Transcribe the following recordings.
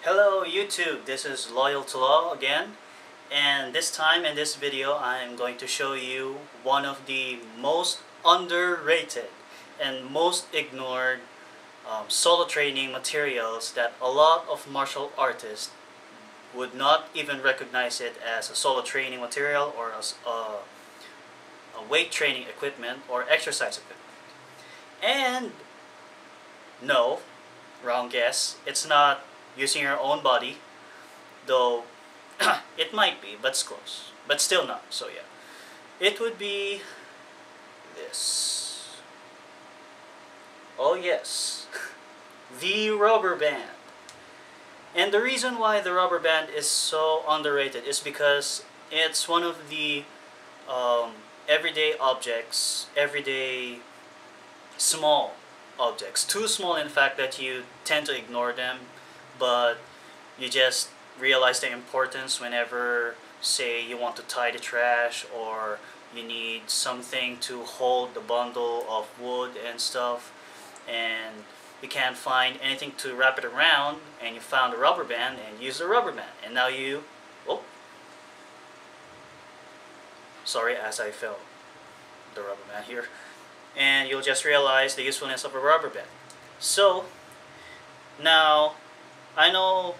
Hello YouTube, this is Loyal to Law again, and this time in this video I'm going to show you one of the most underrated and most ignored solo training materials that a lot of martial artists would not even recognize it as a solo training material or as a weight training equipment or exercise equipment. And no, wrong guess, it's not using your own body, though it might be, but it's close. But still not, so yeah. It would be this. Oh yes, the rubber band. And the reason why the rubber band is so underrated is because it's one of the everyday objects, everyday small objects. Too small in fact that you tend to ignore them, but you just realize the importance whenever, say, you want to tie the trash or you need something to hold the bundle of wood and stuff, and you can't find anything to wrap it around, and you found a rubber band and use the rubber band, and now you, oh, sorry, as I fell the rubber band here, and you'll just realize the usefulness of a rubber band. So now I know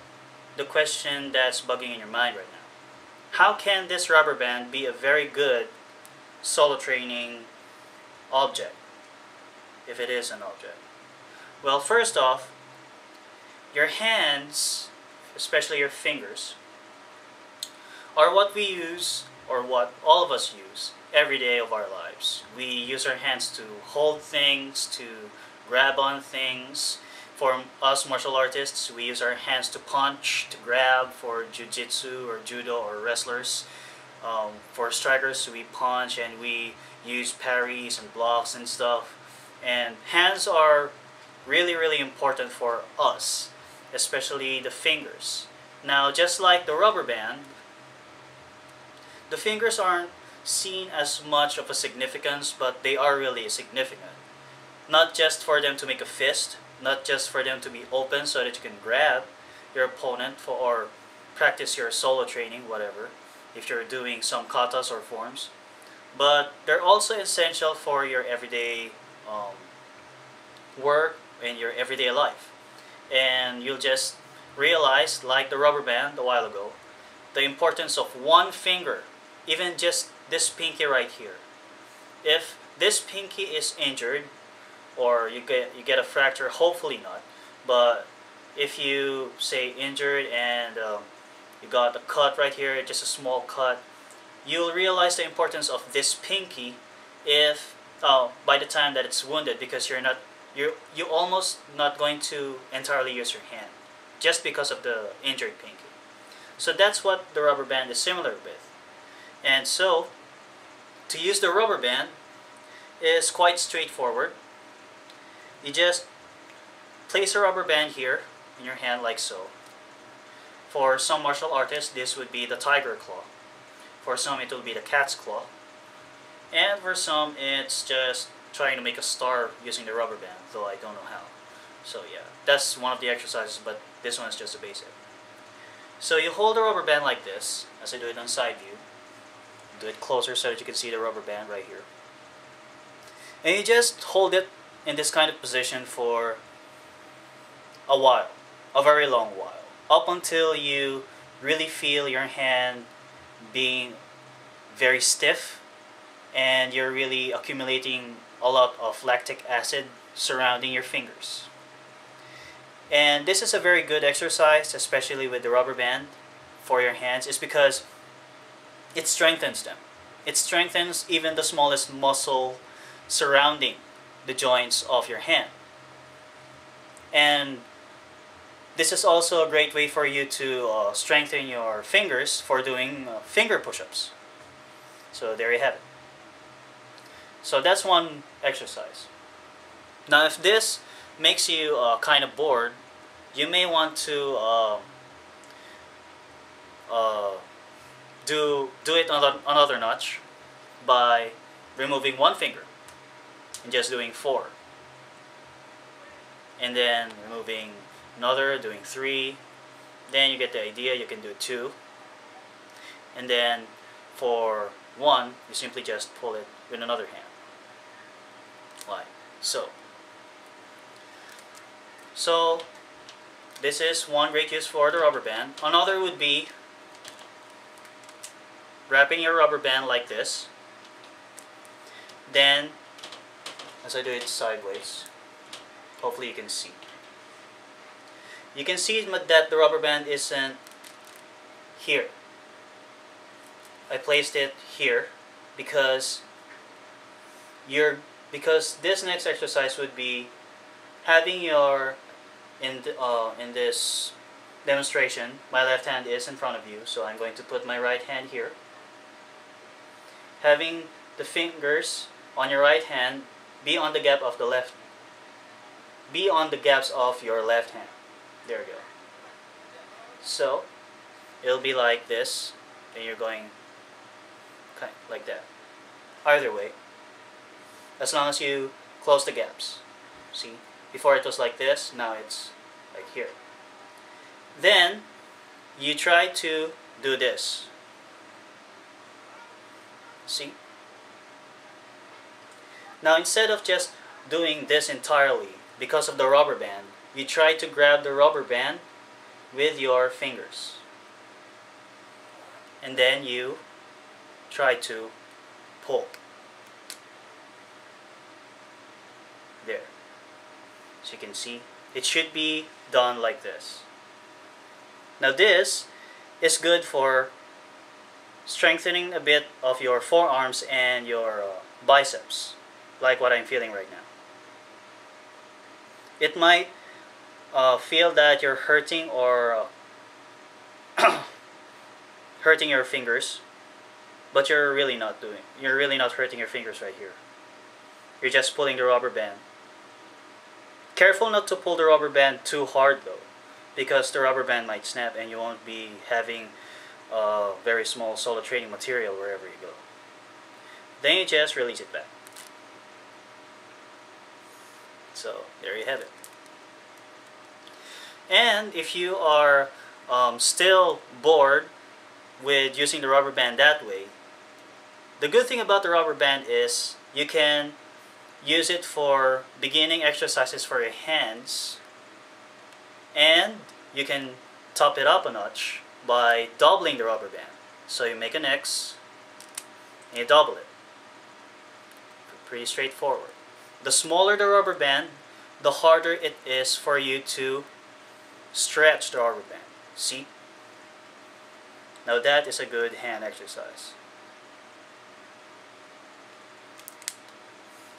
the question that's bugging in your mind right now. How can this rubber band be a very good solo training object, if it is an object? Well, first off, your hands, especially your fingers, are what we use, or what all of us use, every day of our lives. We use our hands to hold things, to grab on things. For us martial artists, we use our hands to punch, to grab for jiu-jitsu or judo or wrestlers. For strikers, we punch and we use parries and blocks and stuff. And hands are really important for us, especially the fingers. Now, just like the rubber band, the fingers aren't seen as much of a significance, but they are really significant. Not just for them to make a fist, not just for them to be open so that you can grab your opponent for, or practice your solo training, whatever, if you're doing some katas or forms, but they're also essential for your everyday work in your everyday life. And you'll just realize, like the rubber band a while ago, the importance of one finger, even just this pinky right here. If this pinky is injured, or you get a fracture, hopefully not, but if you, say, injured and you got a cut right here, just a small cut, you'll realize the importance of this pinky if by the time that it's wounded, because you're almost not going to entirely use your hand just because of the injured pinky. So that's what the rubber band is similar with. And so to use the rubber band is quite straightforward. You just place a rubber band here in your hand like so. For some martial artists, this would be the tiger claw. For some, it will be the cat's claw. And for some, it's just trying to make a star using the rubber band, though I don't know how. So yeah, that's one of the exercises, but this one is just a basic. So you hold the rubber band like this, as I do it on side view. Do it closer so that you can see the rubber band right here. And you just hold it in this kind of position for a while, a very long while, up until you really feel your hand being very stiff and you're really accumulating a lot of lactic acid surrounding your fingers. And this is a very good exercise, especially with the rubber band for your hands, is because it strengthens them. It strengthens even the smallest muscle surrounding the joints of your hand. And this is also a great way for you to strengthen your fingers for doing finger push-ups. So there you have it. So that's one exercise. Now if this makes you kind of bored, you may want to do it another notch by removing one finger and just doing 4. and then removing another, doing 3, Then you get the idea, you can do 2. And then for 1, you simply just pull it with another hand. Like so. So this is one great use for the rubber band. Another would be wrapping your rubber band like this. Then, as I do it sideways, hopefully you can see. You can see that the rubber band isn't here. I placed it here because this next exercise would be having your in this demonstration. My left hand is in front of you, so I'm going to put my right hand here. Having the fingers on your right hand be on the gap of the left. Be on the gaps of your left hand. There we go. So it'll be like this, and you're going kind of like that. Either way, as long as you close the gaps. See, before it was like this, now it's like here. Then you try to do this. See? Now instead of just doing this entirely, because of the rubber band, you try to grab the rubber band with your fingers. And then you try to pull. There. So you can see, it should be done like this. Now this is good for strengthening a bit of your forearms and your biceps, like what I'm feeling right now. It might feel that you're hurting or hurting your fingers, but you're really not hurting your fingers right here. You're just pulling the rubber band. Careful not to pull the rubber band too hard though, because the rubber band might snap and you won't be having very small solo training material wherever you go. Then you just release it back. So there you have it. And if you are still bored with using the rubber band that way, the good thing about the rubber band is you can use it for beginning exercises for your hands, and you can top it up a notch by doubling the rubber band. So you make an X and you double it. Pretty straightforward. The smaller the rubber band, the harder it is for you to stretch the rubber band. See? Now that is a good hand exercise.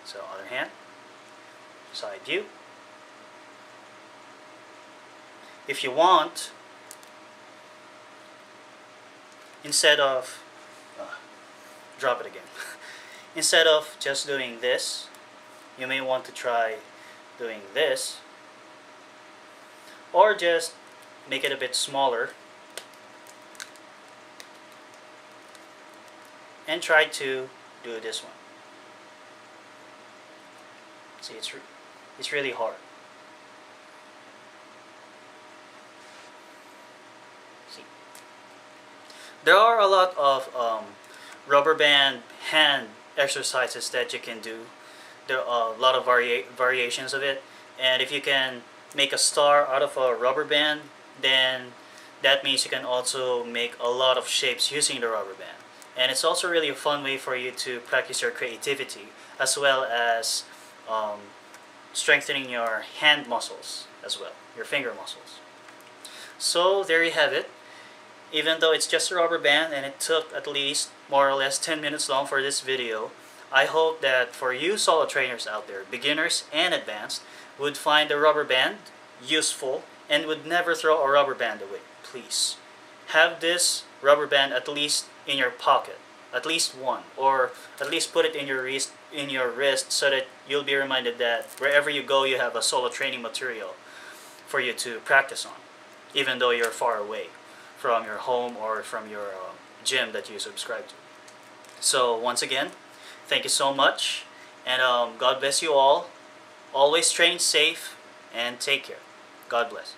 So other hand, side view. If you want, instead of drop it again. Instead of just doing this, you may want to try doing this, or just make it a bit smaller and try to do this one. See, it's really hard. See, there are a lot of rubber band hand exercises that you can do. There are a lot of variations of it, and if you can make a star out of a rubber band, then that means you can also make a lot of shapes using the rubber band. And it's also really a fun way for you to practice your creativity, as well as strengthening your hand muscles as well, your finger muscles. So there you have it. Even though it's just a rubber band and it took at least more or less 10 minutes long for this video, I hope that for you solo trainers out there, beginners and advanced, would find the rubber band useful and would never throw a rubber band away. Please have this rubber band at least in your pocket, at least one, or at least put it in your wrist so that you'll be reminded that wherever you go you have a solo training material for you to practice on, even though you're far away from your home or from your gym that you subscribe to. So once again, thank you so much, and God bless you all. Always train safe and take care. God bless.